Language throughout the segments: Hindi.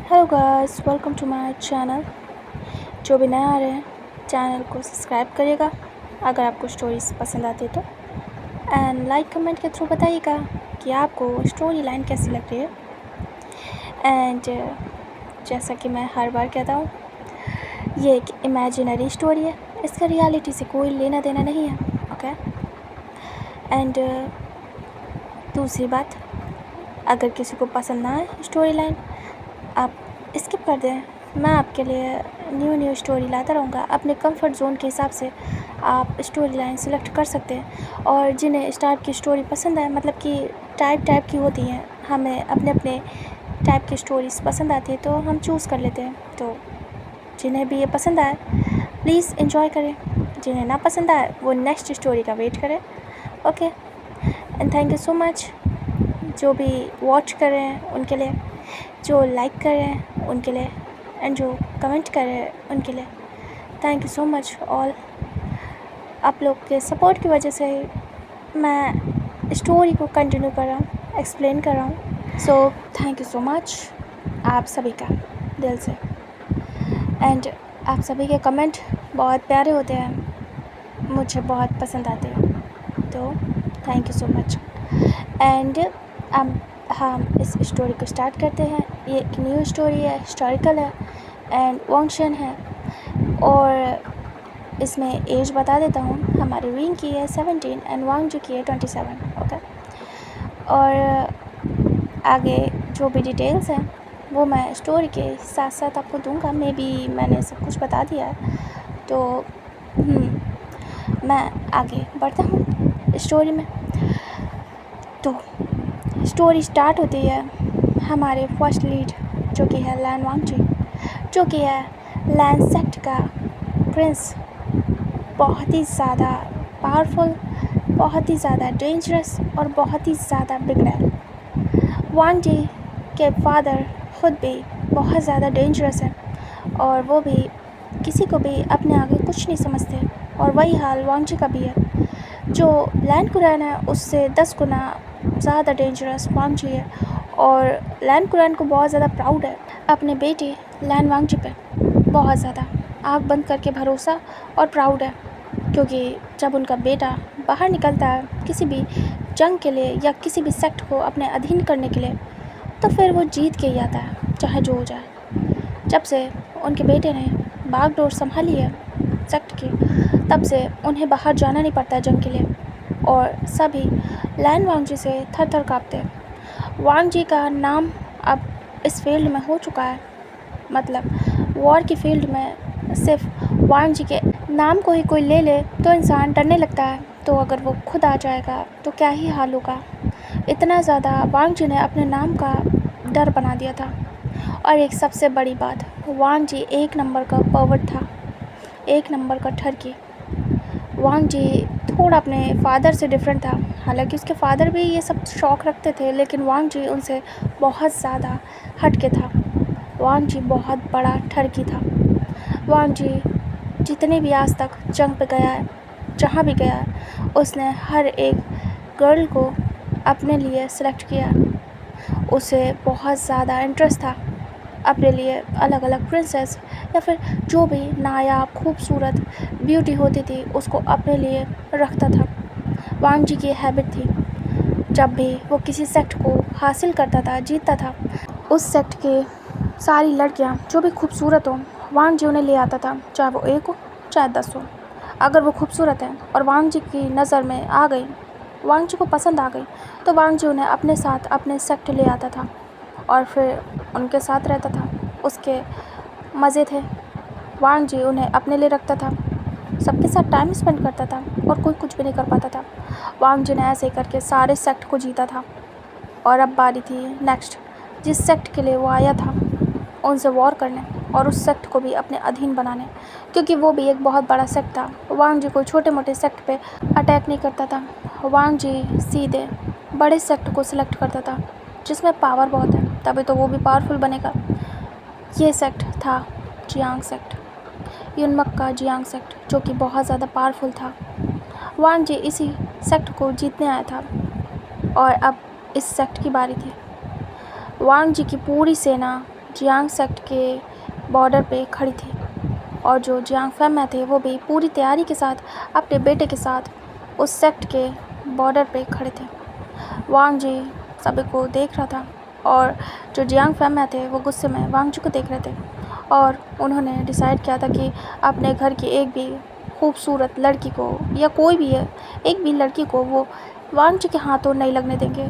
Hello guys, welcome to my channel. जो भी नए आ रहे हैं चैनल को सब्सक्राइब करिएगा अगर आपको स्टोरीज पसंद आती है तो, एंड लाइक कमेंट के थ्रू बताइएगा कि आपको स्टोरी लाइन कैसी लग रही है। एंड जैसा कि मैं हर बार कहता हूँ, ये एक इमेजिनरी स्टोरी है, इसका रियलिटी से कोई लेना देना नहीं है, ओके। एंड दूसरी बात, अगर किसी को पसंद ना आए स्टोरी लाइन, आप स्किप कर दें। मैं आपके लिए न्यू स्टोरी लाता रहूँगा। अपने कंफर्ट जोन के हिसाब से आप स्टोरी लाइन सेलेक्ट कर सकते हैं, और जिन्हें इस टाइप की स्टोरी पसंद है, मतलब कि टाइप की होती हैं, हमें अपने अपने टाइप की स्टोरीज़ पसंद आती है तो हम चूज़ कर लेते हैं। तो जिन्हें भी ये पसंद आए प्लीज़ एंजॉय करें, जिन्हें ना पसंद आए वो नेक्स्ट स्टोरी का वेट करें, okay. And thank you so much जो भी वॉच कर रहे हैं उनके लिए, जो लाइक कर रहे हैं उनके लिए, एंड जो कमेंट कर रहे हैं उनके लिए। Thank you so much all. आप लोग के सपोर्ट की वजह से मैं स्टोरी को कंटिन्यू कर रहा हूँ, एक्सप्लेन कर रहा हूँ। So thank you so much आप सभी का दिल से। एंड आप सभी के कमेंट बहुत प्यारे होते हैं, मुझे बहुत पसंद आते हैं, तो thank you so much. And हम इस स्टोरी को स्टार्ट करते हैं। ये एक न्यू स्टोरी है, हिस्टोरिकल है एंड वांगशन है, और इसमें एज बता देता हूँ। हमारी विंग की है 17 एंड वांगजू की है 27, ओके। और आगे जो भी डिटेल्स हैं वो मैं स्टोरी के साथ साथ आपको दूंगा। मे बी मैंने सब कुछ बता दिया है, तो मैं आगे बढ़ता हूँ स्टोरी में। तो स्टोरी स्टार्ट होती है हमारे फर्स्ट लीड जो कि है लैन वांगजी, जो कि है लैन सेक्ट का प्रिंस। बहुत ही ज़्यादा पावरफुल, बहुत ही ज़्यादा डेंजरस और बहुत ही ज़्यादा बिगड़ैल। वांगजी के फादर खुद भी बहुत ज़्यादा डेंजरस है, और वो भी किसी को भी अपने आगे कुछ नहीं समझते, और वही हाल वांगजी का भी है। जो लैन कुरैन है उससे 10 गुना ज़्यादा डेंजरस वांगजी है, और लैन कुरैन को बहुत ज़्यादा प्राउड है अपने बेटे लैन वांगजी पे, बहुत ज़्यादा आँख बंद करके भरोसा और प्राउड है। क्योंकि जब उनका बेटा बाहर निकलता है किसी भी जंग के लिए या किसी भी सेक्ट को अपने अधीन करने के लिए, तो फिर वो जीत के ही आता है, चाहे जो हो जाए। जब से उनके बेटे ने बागडोर संभाली है सेक्ट की, तब से उन्हें बाहर जाना नहीं पड़ता जंग के लिए, और सभी लैन वांगजी से थर थर काँपते हैं। वांगजी का नाम अब इस फील्ड में हो चुका है, मतलब वॉर की फील्ड में सिर्फ वांगजी के नाम को ही कोई ले ले तो इंसान डरने लगता है, तो अगर वो खुद आ जाएगा तो क्या ही हाल होगा। इतना ज़्यादा वांगजी ने अपने नाम का डर बना दिया था। और एक सबसे बड़ी बात, वांगजी एक नंबर का पर्वत था, एक नंबर का ठरकी। वांगजी थोड़ा अपने फादर से डिफरेंट था। हालांकि उसके फादर भी ये सब शौक़ रखते थे, लेकिन वांगजी उनसे बहुत ज़्यादा हटके था। वांगजी बहुत बड़ा ठरकी था। वांगजी जितने भी आज तक जंग पे गया है, जहाँ भी गया है, उसने हर एक गर्ल को अपने लिए सेलेक्ट किया। उसे बहुत ज़्यादा इंटरेस्ट था अपने लिए अलग अलग प्रिंसेस या फिर जो भी नायाब खूबसूरत ब्यूटी होती थी उसको अपने लिए रखता था। वांगजी की हैबिट थी, जब भी वो किसी सेक्ट को हासिल करता था, जीतता था, उस सेक्ट के सारी लड़कियां जो भी खूबसूरत हो, वांगजी उन्हें ले आता था, चाहे वो 1 हो चाहे 10 हो। अगर वो खूबसूरत है और वांगजी की नज़र में आ गई, वांगजी को पसंद आ गई, तो वांगजी उन्हें अपने साथ अपने सेक्ट ले आता था और फिर उनके साथ रहता था। उसके मज़े थे। वांगजी उन्हें अपने लिए रखता था, सबके साथ टाइम स्पेंड करता था, और कोई कुछ भी नहीं कर पाता था। वांगजी ने ऐसे करके सारे सेक्ट को जीता था। और अब बारी थी नेक्स्ट, जिस सेक्ट के लिए वो आया था उनसे वॉर करने, और उस सेक्ट को भी अपने अधीन बनाने, क्योंकि वो भी एक बहुत बड़ा सेक्ट था। वांगजी कोई छोटे मोटे सेक्ट पे अटैक नहीं करता था। वांगजी सीधे बड़े सेक्ट को सिलेक्ट करता था जिसमें पावर बहुत है, तभी तो वो भी पावरफुल बनेगा। ये सेक्ट था जियांग सेक्ट, युनमक का जियांग सेक्ट, जो कि बहुत ज़्यादा पावरफुल था। वांगजी इसी सेक्ट को जीतने आया था, और अब इस सेक्ट की बारी थी। वांगजी की पूरी सेना जियांग सेक्ट के बॉर्डर पे खड़ी थी और जो जियांग फैमिया थे वो भी पूरी तैयारी के साथ अपने बेटे के साथ उस सेक्ट के बॉर्डर पे खड़े थे। वांग जी सभी को देख रहा था और जो जियांग फैमिया थे वो गुस्से में वांग जी को देख रहे थे और उन्होंने डिसाइड किया था कि अपने घर की एक भी खूबसूरत लड़की को या कोई भी है एक भी लड़की को वो वांग जी के हाथों नहीं लगने देंगे।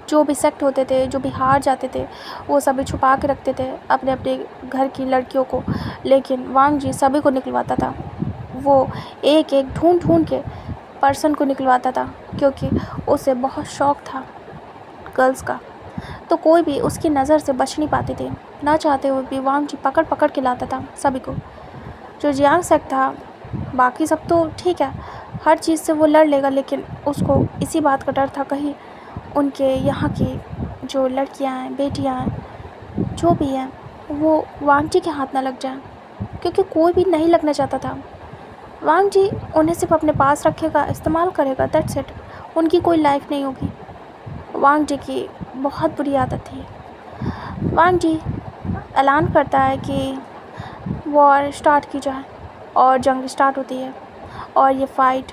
जो भी सेक्ट होते थे, जो भी हार जाते थे, वो सभी छुपा के रखते थे अपने अपने घर की लड़कियों को, लेकिन वांग जी सभी को निकलवाता था। वो एक एक ढूंढ ढूंढ के पर्सन को निकलवाता था क्योंकि उसे बहुत शौक़ था गर्ल्स का, तो कोई भी उसकी नज़र से बच नहीं पाते थे। ना चाहते हुए भी वांग जी पकड़ पकड़ के लाता था सभी को। जो जियांग सेक्ट था, बाकी सब तो ठीक है, हर चीज़ से वो लड़ लेगा, लेकिन उसको इसी बात का डर था कहीं उनके यहाँ की जो लड़कियाँ हैं, बेटियाँ हैं, जो भी हैं, वो वांग जी के हाथ ना लग जाए, क्योंकि कोई भी नहीं लगना चाहता था। वांग जी उन्हें सिर्फ अपने पास रखेगा, इस्तेमाल करेगा, दैट्स इट। उनकी कोई लाइफ नहीं होगी। वांग जी की बहुत बुरी आदत थी। वांग जी ऐलान करता है कि वॉर स्टार्ट की जाए और जंग स्टार्ट होती है और ये फ़ाइट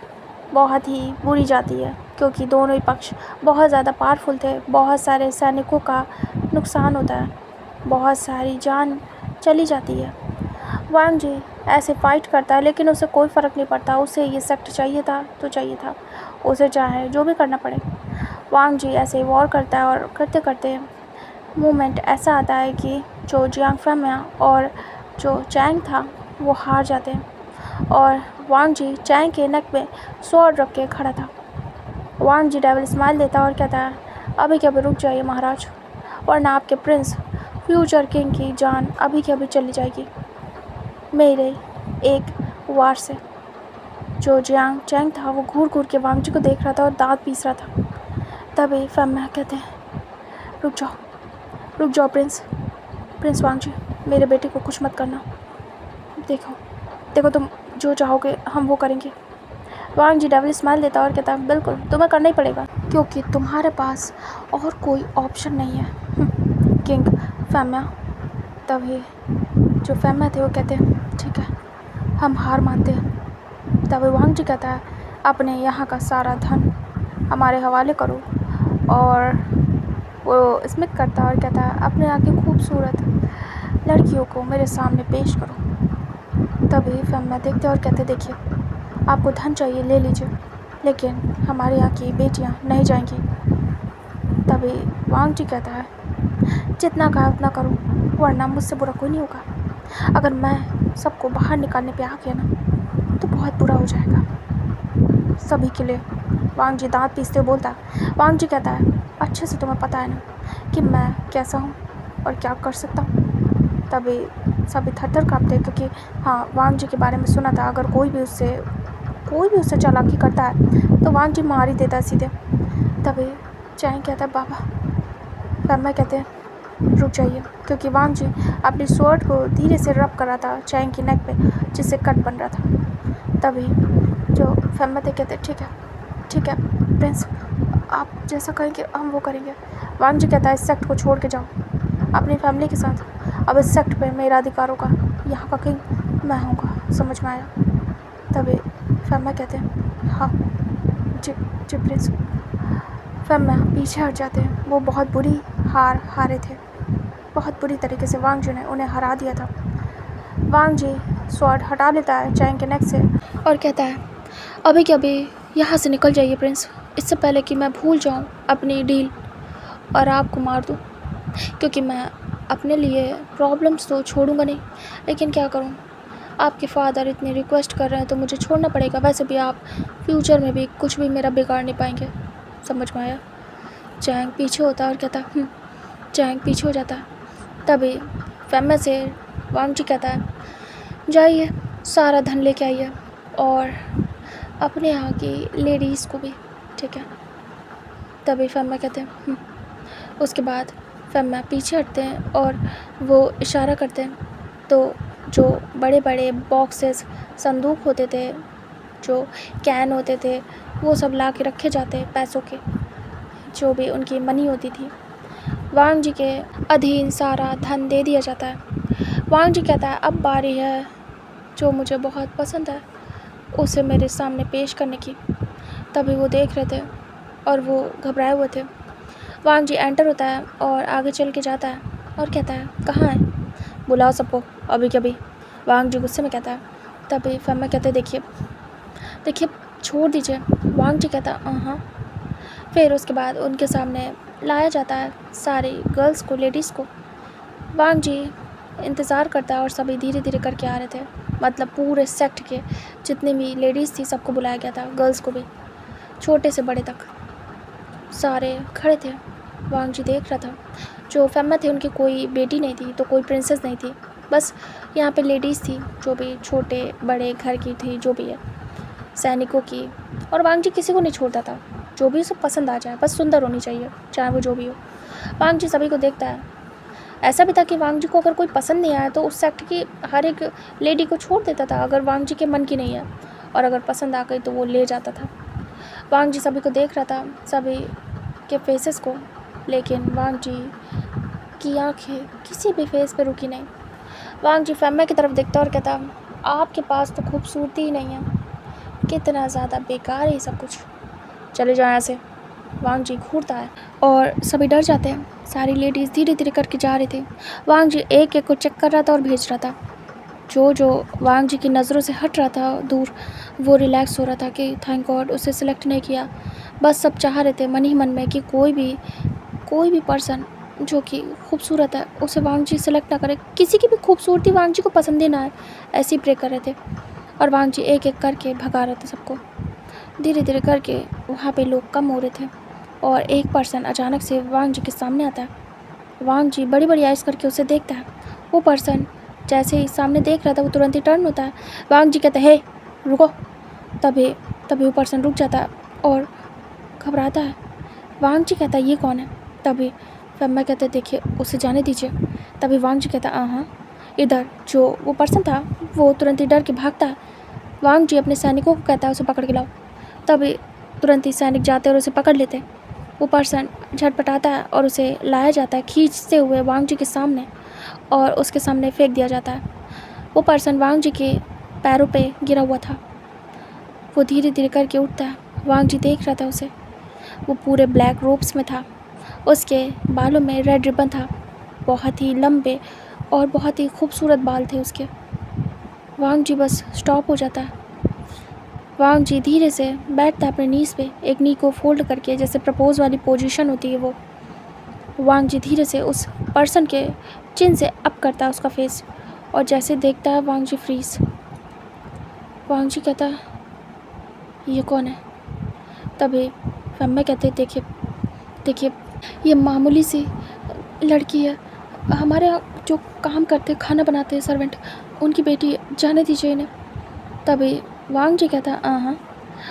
बहुत ही बुरी जाती है क्योंकि दोनों ही पक्ष बहुत ज़्यादा पावरफुल थे। बहुत सारे सैनिकों का नुकसान होता है, बहुत सारी जान चली जाती है। वांग जी ऐसे फ़ाइट करता है लेकिन उसे कोई फ़र्क नहीं पड़ता। उसे ये सेक्ट चाहिए था तो चाहिए था, उसे चाहे जो भी करना पड़े। वांग जी ऐसे वॉर करता है और करते करते मोमेंट ऐसा आता है कि जो जियांग फैमिया और जो चैंग था वो हार जाते हैं और वांग जी चैंग के नेक में स्वॉर्ड रख के खड़ा था। वांग जी डेविल स्माइल देता और कहता है, अभी के अभी रुक जाइए महाराज, वरना आपके प्रिंस फ्यूचर किंग की जान अभी के अभी चली जाएगी मेरे एक वार से। जो जियांग चैंग था वो घूर घूर के वांग जी को देख रहा था और दांत पीस रहा था। तभी फैमिया कहते हैं, रुक जाओ प्रिंस वांग जी, मेरे बेटे को कुछ मत करना। देखो तुम जो चाहोगे हम वो करेंगे। वांग जी डेविल स्माइल देता और कहता, बिल्कुल तुम्हें करना ही पड़ेगा क्योंकि तुम्हारे पास और कोई ऑप्शन नहीं है किंग फैमिया। तभी जो फैमिया थे वो कहते हैं, ठीक है हम हार मानते हैं। तभी वांग जी कहता है, अपने यहाँ का सारा धन हमारे हवाले करो और वो स्मित करता और कहता है, अपने यहाँ की खूबसूरत लड़कियों को मेरे सामने पेश करो। तभी फैमिया देखते और कहते, देखिए आपको धन चाहिए ले लीजिए, लेकिन हमारे यहाँ की बेटियाँ नहीं जाएंगी। तभी वांग जी कहता है, जितना कहा उतना करो, वरना मुझसे बुरा कोई नहीं होगा। अगर मैं सबको बाहर निकालने पे आ गया ना तो बहुत बुरा हो जाएगा सभी के लिए। वांग जी दांत पीसते बोलता। वांग जी कहता है, अच्छे से तुम्हें पता है ना कि मैं कैसा हूँ और क्या कर सकता हूँ। तभी सभी थर-थर काँपते क्योंकि हाँ, वांग जी के बारे में सुना था, अगर कोई भी उससे चालाकी करता है तो वांग जी मार ही देता है सीधे। तभी चैंग कहता है, बाबा। फैमिया कहते हैं, रुक जाइए, क्योंकि वांग जी अपनी स्वॉर्ड को धीरे से रब कर रहा था चैंग की नेक पे, जिससे कट बन रहा था। तभी जो फैमिया थे कहते, ठीक है प्रिंस, आप जैसा कहेंगे हम वो करेंगे। वांग जी कहता है, इस सेक्ट को छोड़ के जाओ अपनी फैमिली के साथ। अब इस सेक्ट पे मेरा अधिकार होगा, यहाँ का किंग मैं होऊंगा, समझ में आया। तभी फैमिया कहते हैं, हाँ जी प्रिंस। फैमिया पीछे हट जाते हैं। वो बहुत बुरी हारे थे, बहुत बुरी तरीके से वांग जी ने उन्हें हरा दिया था। वांग जी स्वॉर्ड हटा लेता है चैंग के नेक से और कहता है, अभी के अभी यहाँ से निकल जाइए प्रिंस, इससे पहले कि मैं भूल जाऊँ अपनी डील और आपको मार दूँ, क्योंकि मैं अपने लिए प्रॉब्लम्स तो छोड़ूंगा नहीं, लेकिन क्या करूँ, आपके फादर इतनी रिक्वेस्ट कर रहे हैं तो मुझे छोड़ना पड़ेगा। वैसे भी आप फ्यूचर में भी कुछ भी मेरा बिगाड़ नहीं पाएंगे, समझ में आया। चैंग पीछे होता है और कहता है, चैंग पीछे हो जाता है। तभी फैमिया से वांग जी कहता है, जाइए सारा धन लेके आइए और अपने यहाँ की लेडीज़ को भी, ठीक है। तभी फैमिया कहते हैं, उसके बाद फैमिया पीछे हटते हैं और वो इशारा करते हैं तो जो बड़े बड़े बॉक्सेस, संदूक होते थे, जो कैन होते थे, वो सब ला के रखे जाते हैं पैसों के, जो भी उनकी मनी होती थी। वांग जी के अधीन सारा धन दे दिया जाता है। वांग जी कहता है अब बारी है जो मुझे बहुत पसंद है उसे मेरे सामने पेश करने की। तभी वो देख रहे थे और वो घबराए हुए थे। वांग जी एंटर होता है और आगे चल के जाता है और कहता है कहाँ है, बुलाओ सबको अभी कभी। वांग जी गुस्से में कहता है। तभी फम्मा कहते देखिए देखिए छोड़ दीजिए। वांग जी कहता हाँ। फिर उसके बाद उनके सामने लाया जाता है सारी गर्ल्स को, लेडीज़ को। वांग जी इंतज़ार करता है और सभी धीरे धीरे करके आ रहे थे। मतलब पूरे सेक्ट के जितनी भी लेडीज़ थी सबको बुलाया गया था, गर्ल्स को भी, छोटे से बड़े तक सारे खड़े थे। वांग जी देख रहा था। जो फेम्मा थे उनकी कोई बेटी नहीं थी, तो कोई प्रिंसेस नहीं थी, बस यहाँ पे लेडीज़ थी जो भी छोटे बड़े घर की थी, जो भी है सैनिकों की। और वांग जी किसी को नहीं छोड़ता था, जो भी उसे पसंद आ जाए, बस सुंदर होनी चाहिए चाहे वो जो भी हो। वांग जी सभी को देखता है। ऐसा भी था कि वांग जी को अगर कोई पसंद नहीं आया तो उस सेक्ट की हर एक लेडी को छोड़ देता था अगर वांग जी के मन की नहीं है, और अगर पसंद आ गई तो वो ले जाता था। वांग जी सभी को देख रहा था, सभी के फेसेस को, लेकिन वांग जी की आंखें किसी भी फेस पे रुकी नहीं। वांग जी फेम्मा की तरफ देखता और कहता आपके पास तो खूबसूरती ही नहीं है, कितना ज़्यादा बेकार है ये सब कुछ, चले जाओ यहाँ से। वांग जी घूरता है और सभी डर जाते हैं। सारी लेडीज़ धीरे धीरे करके जा रही थी। वांग जी एक एक को चेक कर रहा था और भेज रहा था। जो वांग जी की नज़रों से हट रहा था दूर, वो रिलैक्स हो रहा था कि थैंक गॉड उसे सिलेक्ट नहीं किया। बस सब चाह रहे थे मन ही मन में कि कोई भी पर्सन जो कि खूबसूरत है उसे वांग जी सिलेक्ट ना करे, किसी की भी खूबसूरती वांग जी को पसंद ही ना आए, ऐसे ही प्रे कर रहे थे। और वांग जी एक एक करके भगा रहे थे सबको। धीरे धीरे करके वहाँ पे लोग कम हो रहे थे और एक पर्सन अचानक से वांग जी के सामने आता है। वांग जी बड़ी बड़ी आइज़ करके उसे देखता है। वो पर्सन जैसे ही सामने देख रहा था वो तुरंत ही टर्न होता है। वांग जी कहते हैं हे रुको। तभी वो पर्सन रुक जाता है और घबराता है। वांग जी कहता है ये कौन है। तभी फेम्मा कहते हैं देखिए उसे जाने दीजिए। तभी वांग जी कहता हाँ। इधर जो वो पर्सन था वो तुरंत ही डर के भागता है। वांग जी अपने सैनिकों को कहता है उसे पकड़ के लाओ। तभी तुरंत ही सैनिक जाते और उसे पकड़ लेते। वो पर्सन झटपटाता है और उसे लाया जाता है खींचते हुए वांग जी के सामने, और उसके सामने फेंक दिया जाता है। वो पर्सन वांग जी के पैरों पे गिरा हुआ था। वो धीरे धीरे करके उठता है। वांग जी देख रहा था उसे। वो पूरे ब्लैक रोब्स में था, उसके बालों में रेड रिबन था, बहुत ही लंबे और बहुत ही खूबसूरत बाल थे उसके। वांग जी बस स्टॉप हो जाता है। वांग जी धीरे से बैठता है अपने नीज़ पे, एक नी को फोल्ड करके, जैसे प्रपोज वाली पोजीशन होती है वो। वांग जी धीरे से उस पर्सन के चिन से अप करता है उसका फेस, और जैसे देखता है वांग जी फ्रीज। वांग जी कहता है ये कौन है। तभी फेम्मा कहते देखिए ये मामूली सी लड़की है, हमारे यहाँ जो काम करते खाना बनाते हैं सर्वेंट, उनकी बेटी, जाने दीजिए इन्हें। तभी वांग जी कहता है हाँ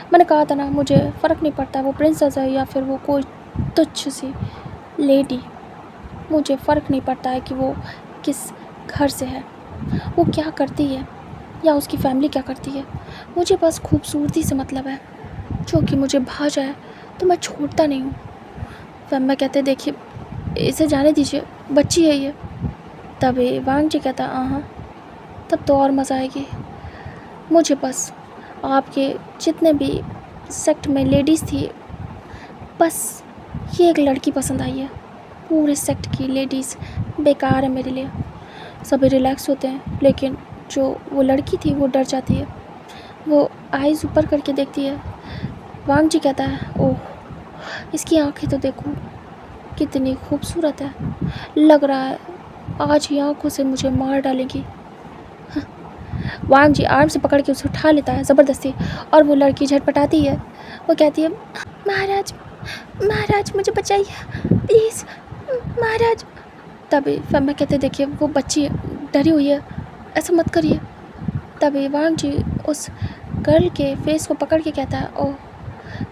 मैंने कहा था ना मुझे फ़र्क नहीं पड़ता वो प्रिंसेस है या फिर वो कोई तुच्छ सी लेडी, मुझे फ़र्क नहीं पड़ता है कि वो किस घर से है, वो क्या करती है या उसकी फैमिली क्या करती है, मुझे बस खूबसूरती से मतलब है, जो कि मुझे भा जाए तो मैं छोड़ता नहीं हूँ। फेम्मा कहते देखिए इसे जाने दीजिए, बच्ची है ये। तभी वांग जी कहता हाँ तब तो और मज़ा आएगी, मुझे बस आपके जितने भी सेक्ट में लेडीज़ थी बस ये एक लड़की पसंद आई है, पूरे सेक्ट की लेडीज़ बेकार है मेरे लिए। सभी रिलैक्स होते हैं, लेकिन जो वो लड़की थी वो डर जाती है, वो आइज़ ऊपर करके देखती है। वांग जी कहता है ओह इसकी आंखें तो देखो कितनी खूबसूरत है, लग रहा है आज ही आंखों से मुझे मार डालेगी। वांग जी आर्म से पकड़ के उसे उठा लेता है ज़बरदस्ती, और वो लड़की झटपटाती है। वो कहती है महाराज मुझे बचाइए प्लीज़ महाराज। तभी फेम्मा कहते देखिए वो बच्ची डरी हुई है, ऐसा मत करिए। तभी वांग जी उस गर्ल के फेस को पकड़ के कहता है ओह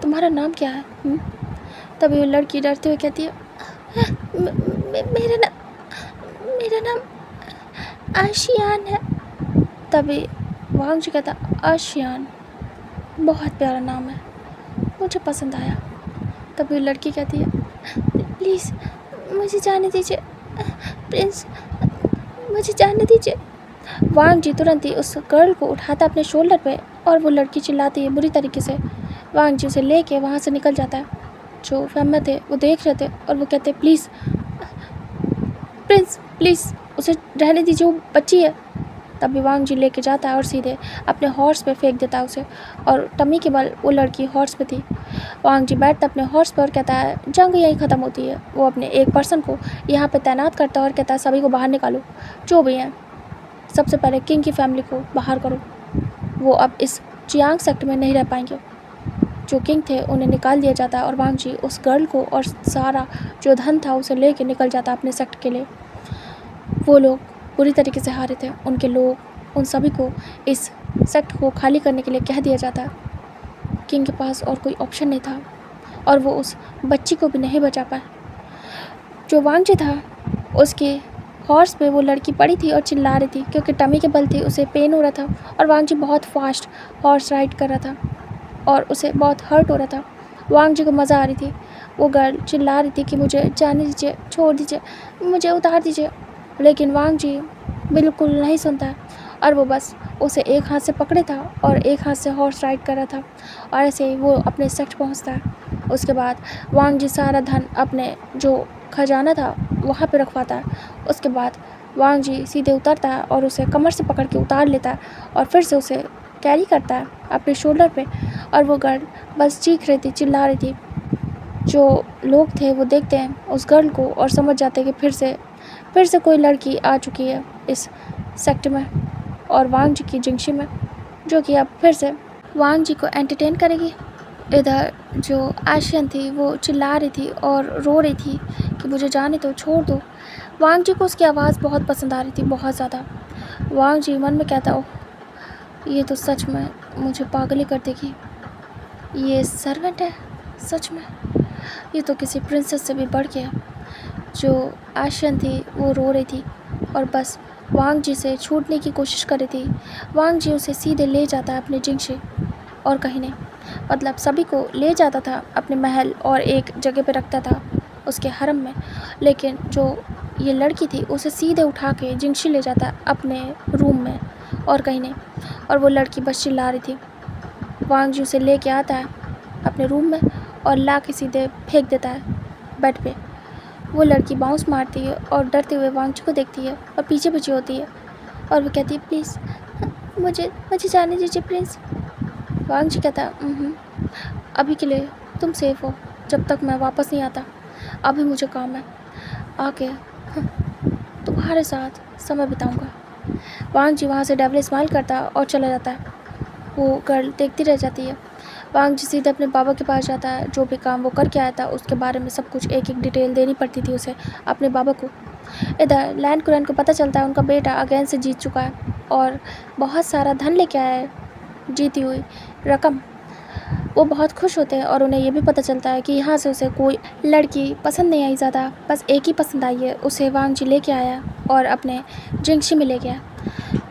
तुम्हारा नाम क्या है। तभी वो लड़की डरते हुए कहती है मेरा नाम आशियान है। तभी वांग जी कहता आशियान बहुत प्यारा नाम है, मुझे पसंद आया। तभी लड़की कहती है प्लीज़ मुझे जाने दीजिए प्रिंस, मुझे जाने दीजिए। वांग जी तुरंत ही उस गर्ल को उठाता अपने शोल्डर पे और वो लड़की चिल्लाती है बुरी तरीके से। वांग जी उसे लेके वहाँ से निकल जाता है। जो फैमिली थे वो देख रहे थे और वो कहते प्लीज़ प्रिंस, प्लीज़ उसे रहने दीजिए, वो बच्ची है। तभी वांग जी लेके जाता है और सीधे अपने हॉर्स पे फेंक देता है उसे, और टमी के बल वो लड़की हॉर्स पे थी। वांग जी बैठता अपने हॉर्स पर और कहता है जंग यहीं ख़त्म होती है। वो अपने एक पर्सन को यहाँ पे तैनात करता है और कहता है सभी को बाहर निकालो, जो भी हैं, सबसे पहले किंग की फैमिली को बाहर करो। वो अब इस चियांग सेक्ट में नहीं रह पाएंगे। जो किंग थे उन्हें निकाल दिया जाता है और वांग जी उस गर्ल को और सारा जो धन था उसे लेके निकल जाता अपने सेक्ट के लिए। वो लोग बुरी तरीके से हारे थे, उनके लोग, उन सभी को इस सेक्ट को खाली करने के लिए कह दिया जाता है। किंग के पास और कोई ऑप्शन नहीं था और वो उस बच्ची को भी नहीं बचा पाए। जो वांग जी था उसके हॉर्स पे वो लड़की पड़ी थी और चिल्ला रही थी क्योंकि टमी के बल थे उसे पेन हो रहा था और वांग जी बहुत फास्ट हॉर्स राइड कर रहा था और उसे बहुत हर्ट हो रहा था। वांग जी को मज़ा आ रही थी। वो गर्ल चिल्ला रही थी कि मुझे जाने दीजिए, छोड़ दीजिए, मुझे उतार दीजिए, लेकिन वांग जी बिल्कुल नहीं सुनता है और वो बस उसे एक हाथ से पकड़े था और एक हाथ से हॉर्स राइड कर रहा था और ऐसे ही वो अपने सेक्ट पहुंचता है। उसके बाद वांग जी सारा धन अपने जो खजाना था वहाँ पे रखवाता है। उसके बाद वांग जी सीधे उतरता है और उसे कमर से पकड़ के उतार लेता है और फिर से उसे कैरी करता है अपने शोल्डर पे और वो गर्ल बस चीख रही थी, चिल्ला रही थी। जो लोग थे वो देखते हैं उस गर्ल को और समझ जाते हैं कि फिर से कोई लड़की आ चुकी है इस सेक्ट में और वांग जी की जिंगशी में, जो कि अब फिर से वांग जी को एंटरटेन करेगी। इधर जो आशियन थी वो चिल्ला रही थी और रो रही थी कि मुझे जाने दो, छोड़ दो। वांग जी को उसकी आवाज़ बहुत पसंद आ रही थी, बहुत ज़्यादा। वांग जी मन में कहता, ओह ये तो सच में मुझे पागल ही कर देगी। ये सर्वेंट है सच में, ये तो किसी प्रिंसेस से भी बढ़ गया। जो आशियन थी वो रो रही थी और बस वांग जी से छूटने की कोशिश कर रही थी। वांग जी उसे सीधे ले जाता है अपने जिंगशे और कहीं नहीं, मतलब सभी को ले जाता था अपने महल और एक जगह पे रखता था उसके हरम में, लेकिन जो ये लड़की थी उसे सीधे उठा के जिंगशी ले जाता अपने रूम में और कहीं नहीं। और वो लड़की बस चिल्ला रही थी। वांग जी उसे ले आता है अपने रूम में और ला के सीधे फेंक देता है बेड पे। वो लड़की बाउंस मारती है और डरते हुए वांग जी को देखती है और पीछे पीछे होती है और वो कहती है प्लीज़ मुझे जाने दीजिए प्लीज़। वांग जी कहता अभी के लिए तुम सेफ हो, जब तक मैं वापस नहीं आता। अभी मुझे काम है, आके तुम्हारे साथ समय बिताऊंगा। वांग जी वहाँ से डेविल स्माइल करता और चला जाता है। वो गर्ल देखती रह जाती है। वांग जी सीधे अपने बाबा के पास जाता है। जो भी काम वो करके आया था उसके बारे में सब कुछ एक एक डिटेल देनी पड़ती थी उसे अपने बाबा को। इधर लैंड कुरैन को पता चलता है उनका बेटा अगेन से जीत चुका है और बहुत सारा धन लेके आया है, जीती हुई रकम। वो बहुत खुश होते हैं और उन्हें ये भी पता चलता है कि यहाँ से उसे कोई लड़की पसंद नहीं आई ज़्यादा, बस एक ही पसंद आई है। उसे वांग जी लेके आया और अपने जिंगशी में ले गया।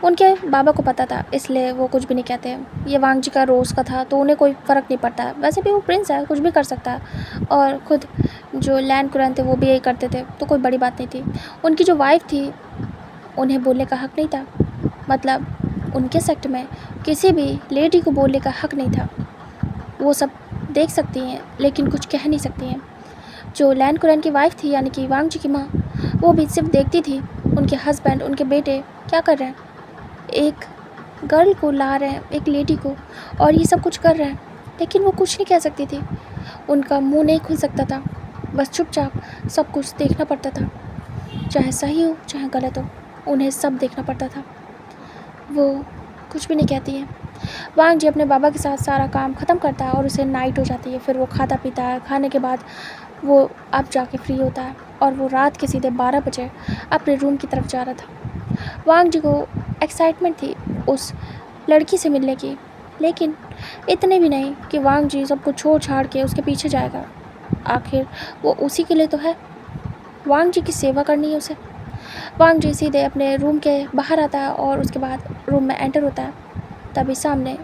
उनके बाबा को पता था इसलिए वो कुछ भी नहीं कहते। ये वांग जी का रोज़ का था तो उन्हें कोई फ़र्क नहीं पड़ता। वैसे भी वो प्रिंस है, कुछ भी कर सकता है और ख़ुद जो लैंड कुरैन थे वो भी यही करते थे, तो कोई बड़ी बात नहीं थी। उनकी जो वाइफ थी उन्हें बोलने का हक़ नहीं था, मतलब उनके सेक्ट में किसी भी लेडी को बोलने का हक़ नहीं था। वो सब देख सकती हैं लेकिन कुछ कह नहीं सकती हैं। जो लैंड कुरैन की वाइफ थी यानी कि वांग जी की माँ, वो भी सिर्फ देखती थी उनके हस्बैंड, उनके बेटे क्या कर रहे हैं। एक गर्ल को ला रहे हैं, एक लेडी को, और ये सब कुछ कर रहे हैं, लेकिन वो कुछ नहीं कह सकती थी। उनका मुंह नहीं खुल सकता था, बस चुपचाप सब कुछ देखना पड़ता था, चाहे सही हो चाहे गलत हो, उन्हें सब देखना पड़ता था। वो कुछ भी नहीं कहती है। वांग जी अपने बाबा के साथ सारा काम ख़त्म करता है और उसे नाइट हो जाती है। फिर वो खाता पीता है। खाने के बाद वो अब जाके फ्री होता है और वो रात के सीधे 12 बजे अपने रूम की तरफ जा रहा था। वांग जी को एक्साइटमेंट थी उस लड़की से मिलने की, लेकिन इतने भी नहीं कि वांग जी सब कुछ छोड़ छाड़ के उसके पीछे जाएगा। आखिर वो उसी के लिए तो है, वांग जी की सेवा करनी है उसे। वांग जी सीधे अपने रूम के बाहर आता है और उसके बाद रूम में एंटर होता है। तभी सामने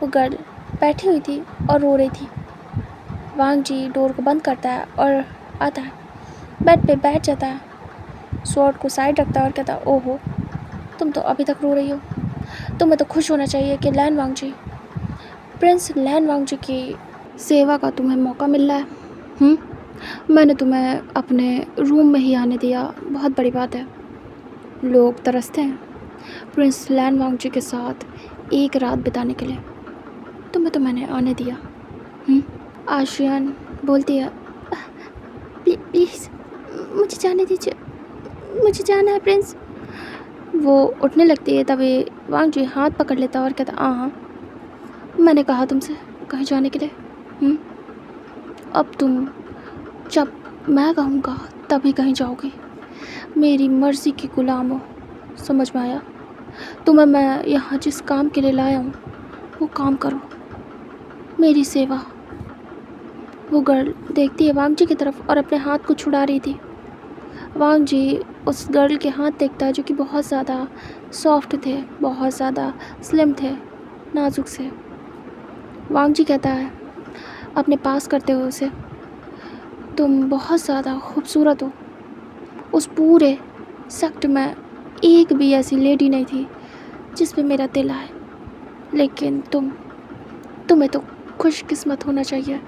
वो गर्ल बैठी हुई थी और रो रही थी। वांग जी डोर को बंद करता है और आता है बेड पे बैठ जाता है, स्वॉर्ड को साइड रखता है और कहता है, ओहो, तुम तो अभी तक रो रही हो। तुम्हें तो खुश होना चाहिए कि लैन वांगजी, प्रिंस लैन वांगजी की सेवा का तुम्हें मौका मिल रहा है। मैंने तुम्हें अपने रूम में ही आने दिया, बहुत बड़ी बात है। लोग तरसते हैं प्रिंस लैन वांगजी के साथ एक रात बिताने के लिए, तुम्हें तो मैंने आने दिया। आशियान बोलती है, प्लीज़ मुझे जाने दीजिए, मुझे जाना है प्रिंस। वो उठने लगती है, तभी वांगजी हाथ पकड़ लेता और कहता, हाँ, मैंने कहा तुमसे कहीं जाने के लिए। अब तुम जब मैं कहूँगा तभी कहीं जाओगी, मेरी मर्ज़ी की गुलाम हो, समझ में आया? तुम्हें मैं यहाँ जिस काम के लिए लाया हूँ वो काम करो, मेरी सेवा। वो गर्ल देखती है वांगजी की तरफ और अपने हाथ को छुड़ा रही थी। वांगजी उस गर्ल के हाथ देखता है जो कि बहुत ज़्यादा सॉफ्ट थे, बहुत ज़्यादा स्लिम थे, नाजुक से। वांगजी कहता है अपने पास करते हुए उसे, तुम बहुत ज़्यादा खूबसूरत हो। उस पूरे सेक्ट में एक भी ऐसी लेडी नहीं थी जिस पे मेरा दिल आए, लेकिन तुम्हें तो खुशकिस्मत होना चाहिए,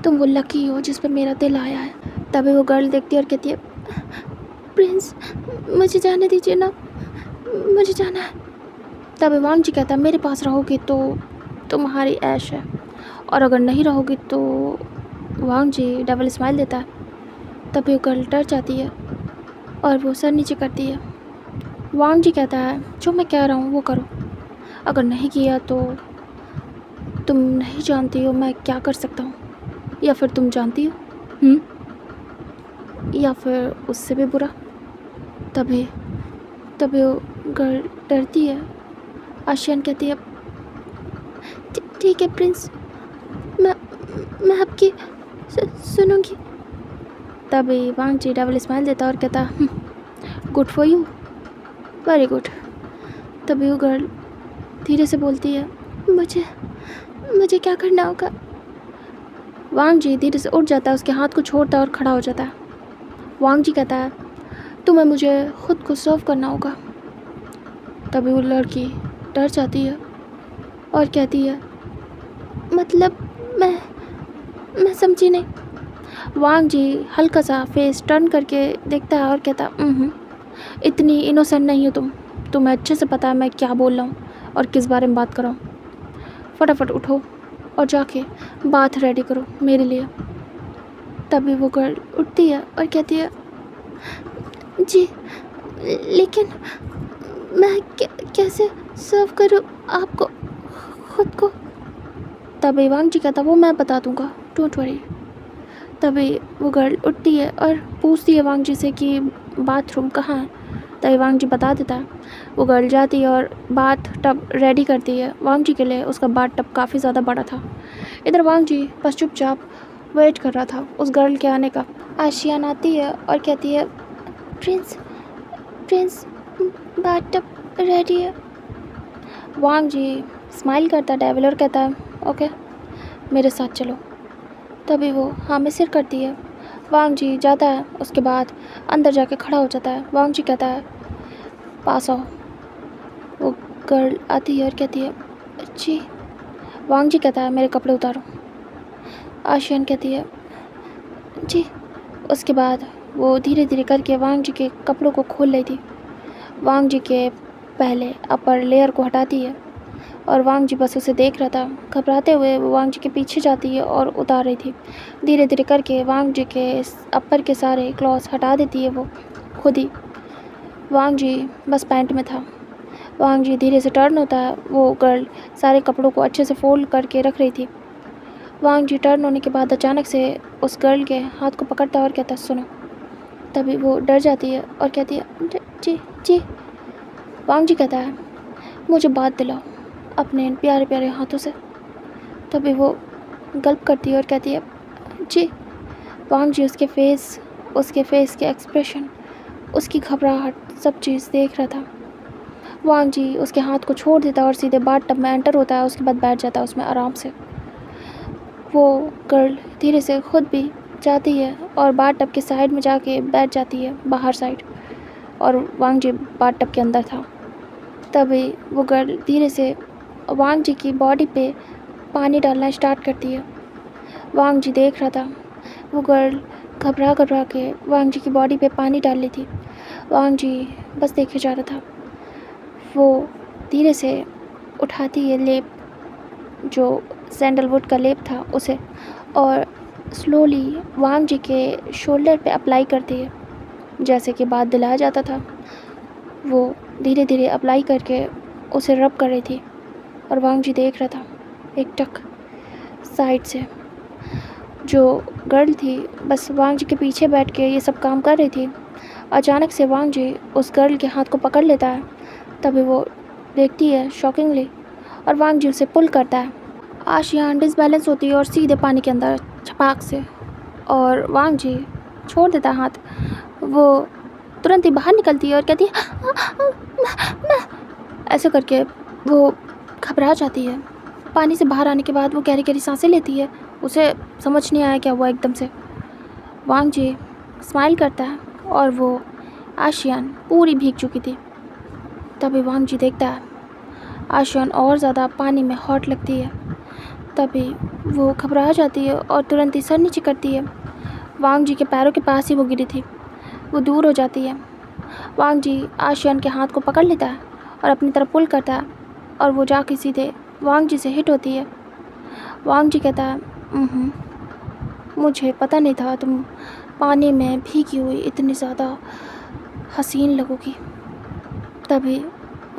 तुम वो लकी हो जिस पे मेरा दिल आया है। तभी वो गर्ल देखती है और कहती है, प्रिंस मुझे जाने दीजिए ना, मुझे जाना है। तभी वांगजी कहता है, मेरे पास रहोगी तो तुम्हारी ऐश है, और अगर नहीं रहोगी तो। वांगजी डबल स्माइल देता है। तभी वो गर्ल डर जाती है और वो सर नीचे करती है। वांगजी कहता है, जो मैं कह रहा हूँ वो करो, अगर नहीं किया तो तुम नहीं जानती हो मैं क्या कर सकता हूँ, या फिर तुम जानती हो, या फिर उससे भी बुरा। तभी वो गर्ल डरती है। आशियान कहती है, ठीक है प्रिंस, मैं आपकी सुनूंगी। तभी वांगजी डबल स्माइल देता और कहता, good for you, very good. तभी वो गर्ल धीरे से बोलती है, मुझे क्या करना होगा? वांगजी धीरे से उठ जाता है, उसके हाथ को छोड़ता है और खड़ा हो जाता है। वांगजी कहता है, तुम्हें मुझे खुद को सर्व करना होगा। तभी वो लड़की डर जाती है और कहती है, मतलब मैं समझी नहीं। वांगजी हल्का सा फेस टर्न करके देखता है और कहता, इतनी इनोसेंट नहीं हो तुम, तुम्हें अच्छे से पता है मैं क्या बोल रहा हूँ और किस बारे में बात कर रहा हूँ। फटाफट उठो और जाके बात रेडी करो मेरे लिए। तभी वो गर्ल उठती है और कहती है, जी, लेकिन मैं कैसे सर्व करूँ आपको खुद को? तभी वांगजी कहता, वो मैं बता दूँगा, डोंट वरी। तभी वो गर्ल उठती है और पूछती है वांगजी से कि बाथरूम कहाँ है। तभी वांगजी बता देता है। वो गर्ल जाती है और बाथ टब रेडी करती है वांगजी के लिए। उसका बाथ टब काफ़ी ज़्यादा बड़ा था। इधर वांगजी बस चुपचाप वेट कर रहा था उस गर्ल के आने का। आशियान आती है और कहती है, प्रिंस बाथ टब रेडी है। वांगजी स्माइल करता है डेविल और कहता है, ओके, मेरे साथ चलो। तभी वो हाँ में सिर करती है। वांगजी जाता है, उसके बाद अंदर जाके खड़ा हो जाता है। वांगजी कहता है, पास आओ। वो गर्ल आती है और कहती है, जी। वांगजी कहता है, मेरे कपड़े उतारो। आशियान कहती है, जी। उसके बाद वो धीरे धीरे करके वांगजी के कपड़ों को खोल रही थी। वांगजी के पहले अपर लेयर को हटाती है और वांगजी बस उसे देख रहा था। घबराते हुए वो वांगजी के पीछे जाती है और उतार रही थी। धीरे धीरे करके वांगजी के अपर के सारे क्लॉथ्स हटा देती है वो खुद ही। वांगजी बस पैंट में था। वांगजी धीरे से टर्न होता है। वो गर्ल सारे कपड़ों को अच्छे से फोल्ड करके रख रही थी। वांगजी टर्न होने के बाद अचानक से उस गर्ल के हाथ को पकड़ता और कहता, सुनो। तभी वो डर जाती है और कहती है, जी। वांगजी कहता है, मुझे बात दिलाओ अपने इन प्यारे प्यारे हाथों से। तभी वो गल्प करती है और कहती है, जी। वांगजी उसके फेस के एक्सप्रेशन, उसकी घबराहट, सब चीज़ देख रहा था। वांगजी उसके हाथ को छोड़ देता और सीधे बाथ टब में एंटर होता है। उसके बाद बैठ जाता है उसमें आराम से। वो गर्ल धीरे से खुद भी जाती है और बाथ टब के साइड में जाके बैठ जाती है, बाहर साइड, और वांग जी बाथ टब के अंदर था। तभी वो गर्ल धीरे से वांग जी की बॉडी पे पानी डालना स्टार्ट करती है। वांग जी देख रहा था। वो गर्ल घबरा घबरा के वांग जी की बॉडी पे पानी डाल रही थी। वांग जी बस देखे जा रहा था। वो धीरे से उठाती है लेप, जो सैंडलवुड का लेप था उसे, और स्लोली वांग जी के शोल्डर पे अप्लाई करती है, जैसे कि बात दिलाया जाता था। वो धीरे धीरे अप्लाई करके उसे रब कर रही थी और वांग जी देख रहा था एक टक साइड से। जो गर्ल थी बस वांग जी के पीछे बैठ के ये सब काम कर रही थी। अचानक से वांग जी उस गर्ल के हाथ को पकड़ लेता है। तभी वो देखती है शॉकिंगली, और वांग जी उसे पुल करता है। आशियान डिसबैलेंस होती है और सीधे पानी के अंदर छपाक से, और वांग जी छोड़ देता है हाथ। वो तुरंत ही बाहर निकलती है और कहती है ऐसे करके वो घबरा जाती है। पानी से बाहर आने के बाद वो गहरी गहरी सांसें लेती है। उसे समझ नहीं आया क्या हुआ एकदम से। वांग जी स्माइल करता है और वो आशियान पूरी भीग चुकी थी। तभी वांग जी देखता है आशियान और ज़्यादा पानी में हॉट लगती है। तभी वो घबरा जाती है और तुरंत ही सर नीचे करती है। वांग जी के पैरों के पास ही वो गिरी थी। वो दूर हो जाती है। वांग जी आशियान के हाथ को पकड़ लेता है और अपनी तरफ पुल करता है, और वो जाके सीधे वांग जी से हिट होती है। वांग जी कहता है मुझे पता नहीं था तुम पानी में भीगी हुई इतनी ज़्यादा हसीन लगोगी। तभी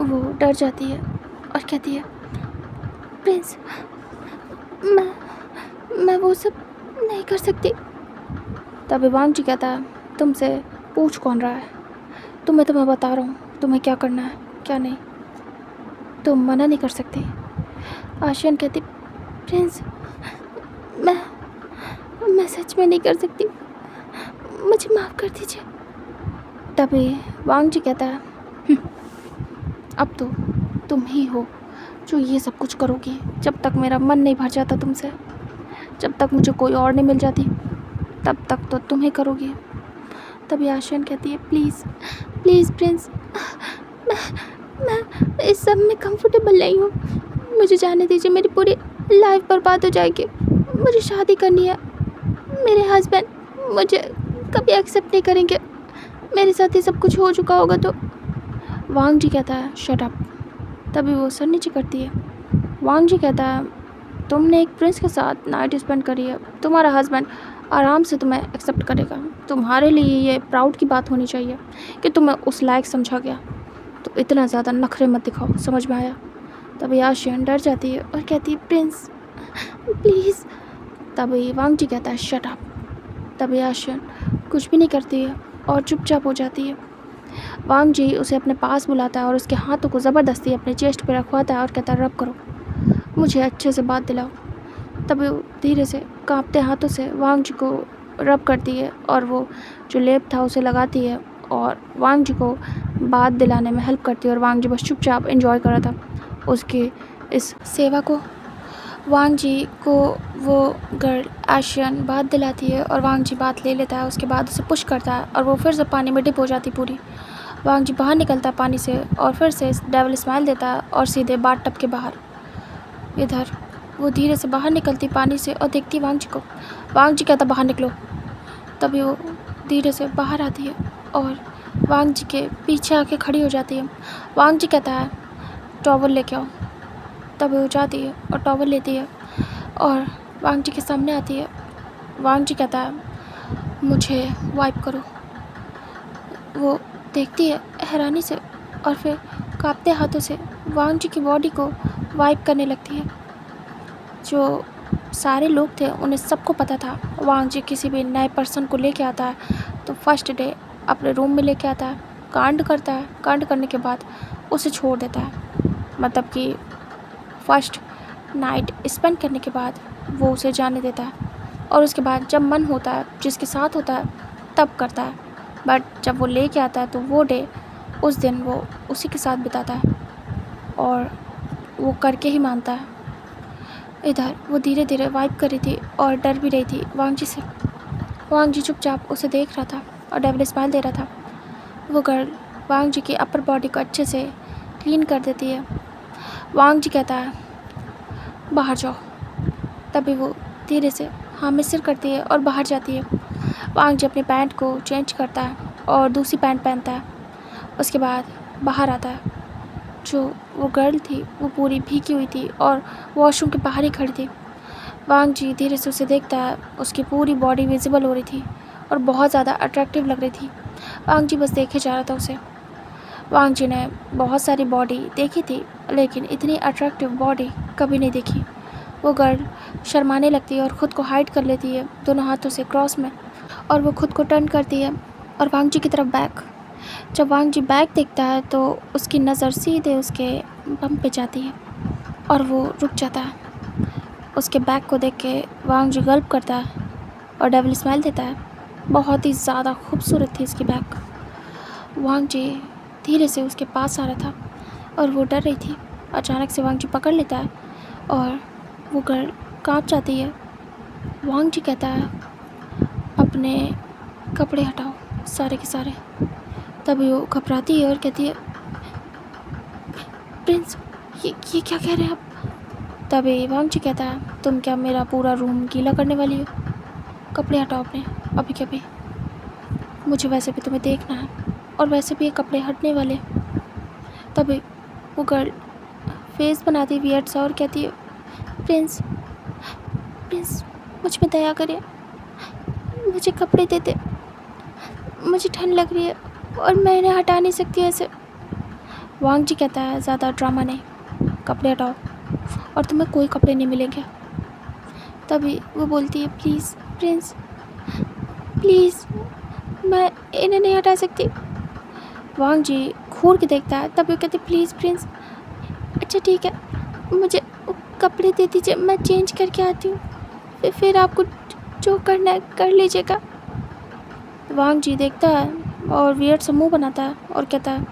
वो डर जाती है और कहती है प्रिंस, मैं वो सब नहीं कर सकती। तभी वांग जी कहता है तुमसे पूछ कौन रहा है, तुम्हें बता रहा हूँ तुम्हें क्या करना है क्या नहीं, तुम मना नहीं कर सकती। आशियान कहती प्रिंस, मैं सच में नहीं कर सकती, मुझे माफ़ कर दीजिए। तभी वांग जी कहता है अब तो तुम ही हो जो ये सब कुछ करोगी। जब तक मेरा मन नहीं भर जाता तुमसे, जब तक मुझे कोई और नहीं मिल जाती, तब तक तो तुम ही करोगी। तभी आशियान कहती है प्लीज़ प्लीज़ प्रिंस, मैं इस सब में कंफर्टेबल नहीं हूँ, मुझे जाने दीजिए, मेरी पूरी लाइफ बर्बाद हो जाएगी। मुझे शादी करनी है, मेरे हस्बैंड मुझे कभी एक्सेप्ट नहीं करेंगे, मेरे साथ ये सब कुछ हो चुका होगा तो। वांग जी कहता है शट अप। तभी वो सर नीचे करती है। वांग जी कहता है तुमने एक प्रिंस के साथ नाइट स्पेंड करी है, तुम्हारा हस्बैंड आराम से तुम्हें एक्सेप्ट करेगा। तुम्हारे लिए ये प्राउड की बात होनी चाहिए कि तुम्हें उस लायक समझा गया। तो इतना ज़्यादा नखरे मत दिखाओ, समझ में आया। तभी आशियान डर जाती है और कहती है प्रिंस प्लीज़। तभी वांग जी कहता है शट अप। तभी आशियान कुछ भी नहीं करती है और चुपचाप हो जाती है। वांग जी उसे अपने पास बुलाता है और उसके हाथों को ज़बरदस्ती अपने चेस्ट पर रखवाता है और कहता है रब करो, मुझे अच्छे से बात दिलाओ। तभी वो धीरे से कांपते हाथों से वांग जी को रब करती है और वो जो लेप था उसे लगाती है और वांग जी को बात दिलाने में हेल्प करती है। और वांग जी बस चुपचाप एंजॉय कर रहा था उसकी इस सेवा को। वांग जी को वो गर्ल आशियान बात दिलाती है और वांग जी बात ले लेता है। उसके बाद उसे पुश करता है और वो फिर से पानी में डिप हो जाती पूरी। वांग जी बाहर निकलता है पानी से और फिर से डेविल स्माइल देता है और सीधे बाथ टब के बाहर। इधर वो धीरे से बाहर निकलती पानी से और देखती वांग जी को। वांग जी कहता बाहर निकलो। तभी वो धीरे से बाहर आती है और वांग जी के पीछे आके खड़ी हो जाती है। वांग जी कहता है टॉवल लेके आओ। तभी वो जाती है और टॉवल लेती है और वांग जी के सामने आती है। वांग जी कहता है मुझे वाइप करो। वो देखती है हैरानी से और फिर कांपते हाथों से वांग जी की बॉडी को वाइप करने लगती है। जो सारे लोग थे उन्हें सबको पता था वांग जी किसी भी नए पर्सन को लेके आता है तो फर्स्ट डे अपने रूम में लेके आता है, कांड करता है, कांड करने के बाद उसे छोड़ देता है। मतलब कि फर्स्ट नाइट स्पेंड करने के बाद वो उसे जाने देता है और उसके बाद जब मन होता है जिसके साथ होता है तब करता है। बट जब वो लेके आता है तो वो डे उस दिन वो उसी के साथ बिताता है और वो करके ही मानता है। इधर वो धीरे धीरे वाइप कर रही थी और डर भी रही थी वांग जी से। वांग जी चुपचाप उसे देख रहा था और डेविल स्माइल दे रहा था। वो गर्ल वांग जी की अपर बॉडी को अच्छे से क्लीन कर देती है। वांग जी कहता है बाहर जाओ। तभी वो धीरे से हाँ में सिर करती है और बाहर जाती है। वांग जी अपनी पैंट को चेंज करता है और दूसरी पैंट पहनता है। उसके बाद बाहर आता है। जो वो गर्ल थी वो पूरी भीगी हुई थी और वॉशरूम के बाहर ही खड़ी थी। वांग जी धीरे से उसे देखता है। उसकी पूरी बॉडी विजिबल हो रही थी और बहुत ज़्यादा अट्रैक्टिव लग रही थी। वांग जी बस देखे जा रहा था उसे। वांग जी ने बहुत सारी बॉडी देखी थी लेकिन इतनी अट्रैक्टिव बॉडी कभी नहीं देखी। वो गर्ल शर्माने लगती है और ख़ुद को हाइड कर लेती है दोनों हाथों से क्रॉस में, और वो खुद को टर्न करती है और वांग जी की तरफ बैक। जब वांग जी बैक देखता है तो उसकी नज़र सीधे उसके बम पे जाती है और वो रुक जाता है। उसके बैक को देख के वांग जी गल्प करता है और डेविल स्माइल देता है। बहुत ही ज़्यादा खूबसूरत थी उसकी बैक। वांग जी धीरे से उसके पास आ रहा था और वो डर रही थी। अचानक से वांग जी पकड़ लेता है और वो गर्ल कांप जाती है। वांग जी कहता है अपने कपड़े हटाओ सारे के सारे। तभी वो घबराती है और कहती है प्रिंस ये क्या कह रहे हैं आप। तभी वांग जी कहता है तुम क्या मेरा पूरा रूम गीला करने वाली हो। कपड़े हटाओ अपने अभी के अभी। मुझे वैसे भी तुम्हें देखना है और वैसे भी ये कपड़े हटने वाले। तभी वो गर्ल फेस बनाती वियर्ड सा और कहती है प्रिंस प्रिंस मुझ में दया करिए, मुझे कपड़े दे दे, मुझे ठंड लग रही है और मैं इन्हें हटा नहीं सकती ऐसे। वांग जी कहता है ज़्यादा ड्रामा नहीं, कपड़े हटाओ और तुम्हें कोई कपड़े नहीं मिलेंगे। तभी वो बोलती है प्लीज़ प्रिंस प्लीज़, मैं इन्हें नहीं हटा सकती। वांग जी घूर के देखता है। तभी वो कहती प्लीज़ प्रिंस, अच्छा ठीक है मुझे कपड़े दे दीजिए, मैं चेंज करके आती हूँ, फिर आपको जो करना है कर लीजिएगा। वांग जी देखता है और वियर्ड सा मुँह बनाता है और कहता है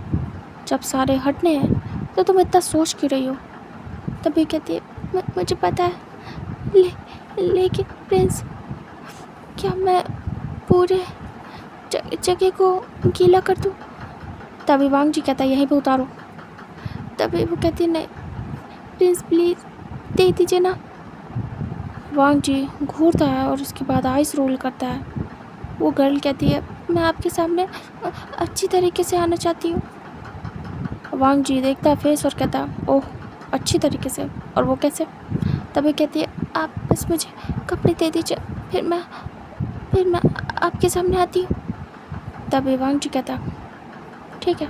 जब सारे हटने हैं तो तुम इतना सोच क्यों रही हो। तभी कहती है मुझे पता है लेकिन प्रिंस क्या मैं पूरे जगह को गीला कर दूँ। तभी वांग जी कहता है यहीं पे उतारो। तभी वो कहती है नहीं प्रिंस प्लीज़ दे दीजिए ना। वांग जी घूरता है और उसके बाद आइस रोल करता है। वो गर्ल कहती है मैं आपके सामने अच्छी तरीके से आना चाहती हूँ। वांग जी देखता है फेस और कहता है ओह अच्छी तरीके से, और वो कैसे। तभी कहती है आप बस मुझे कपड़े दे दीजिए, फिर मैं आपके सामने आती हूँ। तभी वांग जी कहता है ठीक है।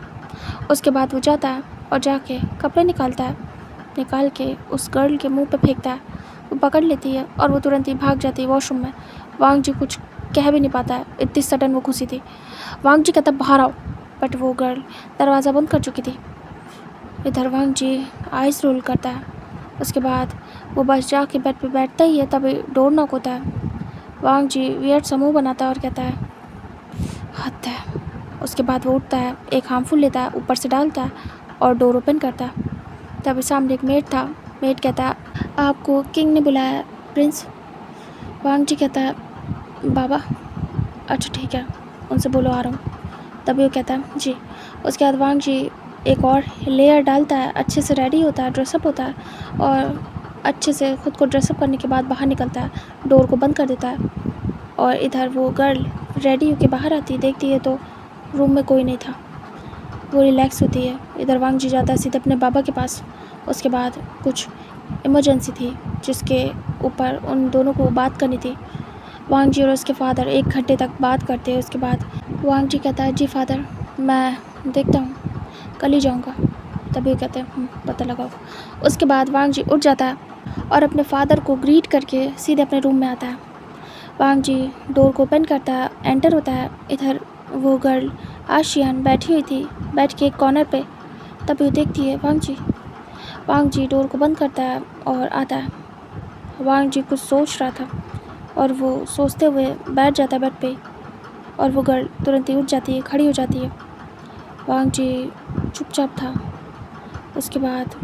उसके बाद वो जाता है और जाके कपड़े निकाल के उस गर्ल के मुंह पे फेंकता है। वो पकड़ लेती है और वो तुरंत ही भाग जाती है वॉशरूम में। वांग जी कुछ कह भी नहीं पाता है, इतनी सडन वो घुसी थी। वांग जी कहता बाहर आओ, बट वो गर्ल दरवाज़ा बंद कर चुकी थी। इधर वांग जी आइस रोल करता है। उसके बाद वो बस जाके बेड पे बैठता ही है तभी डोर नॉक होता है। वांग जी वियर्ड सा मुँह बनाता है और कहता है हद है। उसके बाद वो उठता है, एक हार्मफुल लेता है, ऊपर से डालता है और डोर ओपन करता है। तभी सामने एक मेड था। मेड कहता है आपको किंग ने बुलाया है प्रिंस। वांग जी कहता है बाबा अच्छा ठीक है, उनसे बोलो आ रहा हूँ। तभी वो कहता है जी। उसके बाद वांग जी एक और लेयर डालता है, अच्छे से रेडी होता है, ड्रेसअप होता है और अच्छे से ख़ुद को ड्रेसअप करने के बाद बाहर निकलता है, डोर को बंद कर देता है। और इधर वो गर्ल रेडी होके बाहर आती है, देखती है तो रूम में कोई नहीं था। वो रिलैक्स होती है। इधर वांग जी जाता है सीधे अपने बाबा के पास। उसके बाद कुछ इमरजेंसी थी जिसके ऊपर उन दोनों को बात करनी थी। वांग जी और उसके फादर 1 घंटे तक बात करते हैं। उसके बाद वांग जी कहता है जी फादर मैं देखता हूँ, कल ही जाऊँगा। तभी वो कहते हैं पता लगाओ। उसके बाद वांग जी उठ जाता है और अपने फादर को ग्रीट करके सीधे अपने रूम में आता है। वांग जी डोर को ओपन करता है, एंटर होता है। इधर वो गर्ल आशियान बैठी हुई थी, बैठ के एक कॉर्नर पे। तभी वो देखती है वांग जी डोर को बंद करता है और आता है। वांग जी कुछ सोच रहा था और वो सोचते हुए बैठ जाता है बेड पे और वो गर्ल तुरंत ही उठ जाती है, खड़ी हो जाती है। वांग जी चुपचाप था। उसके बाद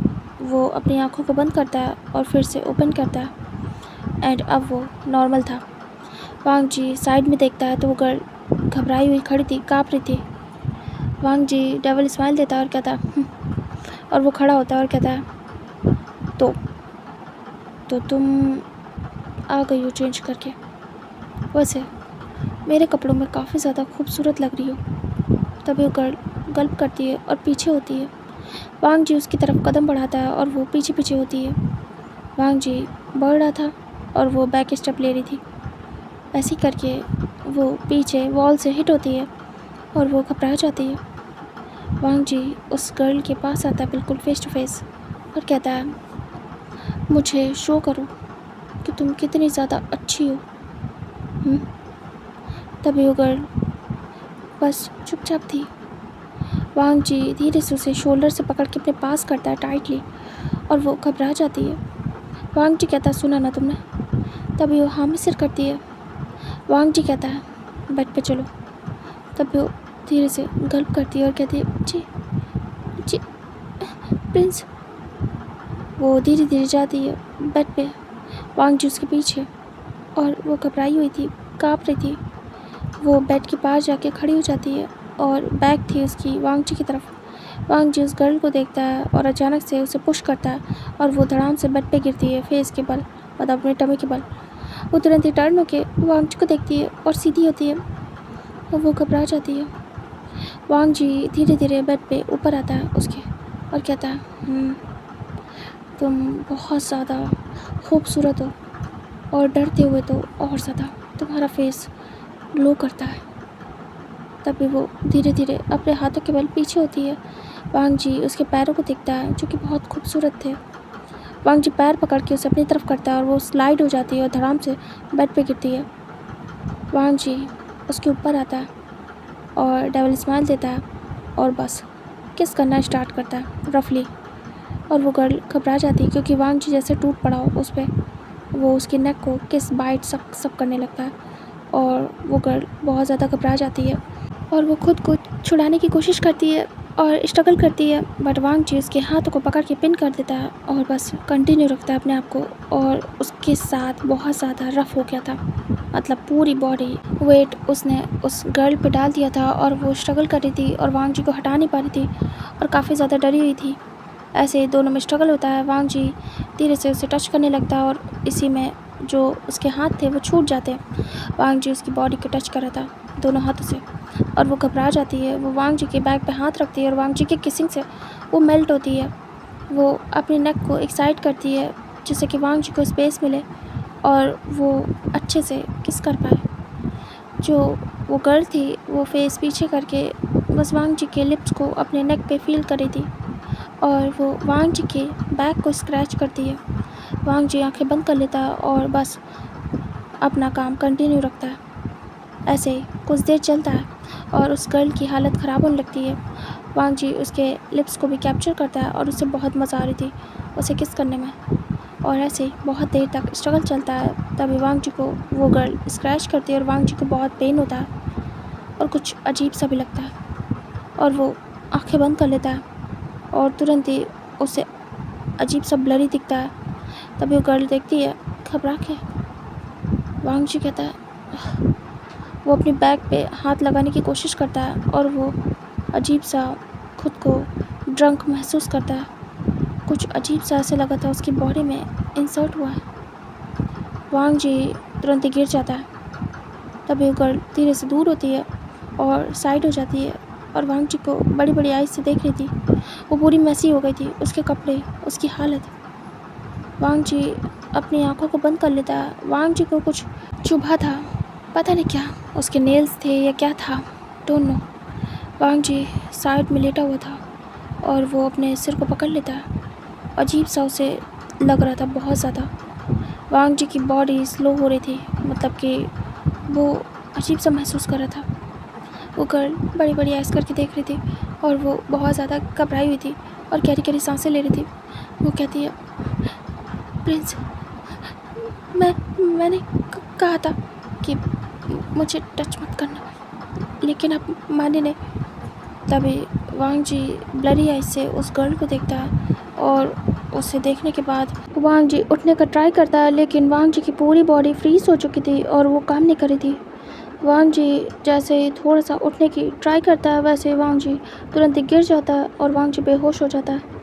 वो अपनी आँखों को बंद करता है और फिर से ओपन करता है एंड अब वो नॉर्मल था। वांग जी साइड में देखता है तो वो गर्ल घबराई हुई खड़ी थी, काँप रही थी। वांग जी डबल स्माइल देता है और कहता है और वो खड़ा होता है और कहता है तो तुम आ गई हो चेंज करके। वैसे मेरे कपड़ों में काफ़ी ज़्यादा खूबसूरत लग रही हो। तभी वो गर्ल गल्प करती है और पीछे होती है। वांग जी उसकी तरफ कदम बढ़ाता है और वो पीछे पीछे होती है। वांग जी बढ़ रहा था और वो बैक स्टेप ले रही थी। ऐसे करके वो पीछे वॉल से हिट होती है और वो घबरा जाती है। वांग जी उस गर्ल के पास आता है बिल्कुल फेस टू फेस और कहता है मुझे शो करो कि तुम कितनी ज़्यादा अच्छी हो। तभी वो गर्ल बस चुपचाप थी। वांग जी धीरे से उसे शोल्डर से पकड़ के अपने पास करता है टाइटली और वो घबरा जाती है। वांग जी कहता है सुना ना तुमने। तभी वो हाँ में सिर करती है। वांग जी कहता है बेड पे चलो। तभी वो धीरे से गल्प करती है और कहती है जी जी प्रिंस। वो धीरे धीरे जाती है बेड पे, वांग जी उसके पीछे, और वो घबराई हुई थी, काँप रही थी। वो बेड के पास जाके खड़ी हो जाती है और बैग थी उसकी वांग जी की तरफ। वांग जी उस गर्ल को देखता है और अचानक से उसे पुश करता है और वो धड़ाम से बेड पे गिरती है फेस के बल, मतलब अपने टमी के बल। वो तुरंत ही टर्न होके वांग जी को देखती है और सीधी होती है और वो घबरा जाती है। वांग जी धीरे धीरे बेड पे ऊपर आता है उसके और कहता है तुम बहुत ज़्यादा खूबसूरत हो और डरते हुए तो और ज़्यादा तुम्हारा फेस ग्लो करता है। तभी वो धीरे धीरे अपने हाथों के बल पीछे होती है। वांग जी उसके पैरों को देखता है जो कि बहुत खूबसूरत थे। वांग जी पैर पकड़ के उसे अपनी तरफ करता है और वो स्लाइड हो जाती है और धड़ाम से बेड पे गिरती है। वांग जी उसके ऊपर आता है और डेविल स्माइल देता है और बस किस करना स्टार्ट करता है रफली। और वो गर्ल घबरा जाती है क्योंकि वांग जी जैसे टूट पड़ा हो उस पर, वो उसकी नेक को किस बाइट सब करने लगता है और वो गर्ल बहुत ज़्यादा घबरा जाती है और वो खुद को छुड़ाने की कोशिश करती है और स्ट्रगल करती है, बट वांग जी उसके हाथों को पकड़ के पिन कर देता है और बस कंटिन्यू रखता है अपने आप को। और उसके साथ बहुत ज़्यादा रफ हो गया था, मतलब पूरी बॉडी वेट उसने उस गर्ल पे डाल दिया था और वो स्ट्रगल कर रही थी और वांग जी को हटा नहीं पा रही थी और काफ़ी ज़्यादा डरी हुई थी। ऐसे दोनों में स्ट्रगल होता है। वांग जी धीरे से उसे टच करने लगता है और इसी में जो उसके हाथ थे वो छूट जाते हैं। वांग जी उसकी बॉडी को टच कर रहा था दोनों हाथों से और वो घबरा जाती है। वो वांग जी के बैक पे हाथ रखती है और वांग जी के किसिंग से वो मेल्ट होती है। वो अपनी नेक को एक्साइट करती है जिससे कि वांग जी को स्पेस मिले और वो अच्छे से किस कर पाए। जो वो गर्ल थी वो फेस पीछे करके बस वांग जी के लिप्स को अपने नेक पे फील कर रही थी और वो वांग जी के बैक को स्क्रैच करती है। वांग जी आंखें बंद कर लेता है और बस अपना काम कंटिन्यू रखता है। ऐसे ही कुछ देर चलता है और उस गर्ल की हालत ख़राब होने लगती है। वांग जी उसके लिप्स को भी कैप्चर करता है और उसे बहुत मज़ा आ रही थी उसे किस करने में, और ऐसे ही बहुत देर तक स्ट्रगल चलता है। तभी वांग जी को वो गर्ल स्क्रैच करती है और वांग जी को बहुत पेन होता है और कुछ अजीब सा भी लगता है और वो आंखें बंद कर लेता है और तुरंत ही उसे अजीब सा ब्लरी दिखता है। तभी वो गर्ल देखती है घबरा के। वांग जी कहता है, वो अपनी बैक पे हाथ लगाने की कोशिश करता है और वो अजीब सा खुद को ड्रंक महसूस करता है। कुछ अजीब सा ऐसे लगा था उसकी बॉडी में इंसर्ट हुआ है। वांग जी तुरंत ही गिर जाता है। तभी वो गर्ल धीरे से दूर होती है और साइड हो जाती है और वांग जी को बड़ी बड़ी आइज़ से देख रही थी। वो पूरी मैसी हो गई थी, उसके कपड़े, उसकी हालत। वांग जी अपनी आंखों को बंद कर लेता है। वांग जी को कुछ चुभा था, पता नहीं क्या, उसके नेल्स थे या क्या था, don't know. Wang ji side में लेटा हुआ था और वो अपने सिर को पकड़ लेता है। अजीब सा उसे लग रहा था बहुत ज़्यादा। वांग जी की बॉडी स्लो हो रही थी, मतलब कि वो अजीब सा महसूस कर रहा था। वो गर्ल बड़ी बड़ी आइज़ करके देख रही थी और वो बहुत ज़्यादा घबराई हुई थी और गहरी गहरी सांसें ले रही थी। वो कहती है, प्रिंस, मैंने कहा था कि मुझे टच मत करना, लेकिन आप माने नहीं। तभी वांग जी ब्लरी आइज से उस गर्ल को देखता है और उसे देखने के बाद वांग जी उठने का ट्राई करता है, लेकिन वांग जी की पूरी बॉडी फ्रीज हो चुकी थी और वो काम नहीं कर रही थी। वांग जी जैसे ही थोड़ा सा उठने की ट्राई करता है, वैसे वांग जी तुरंत ही गिर जाता है और वांग जी बेहोश हो जाता है।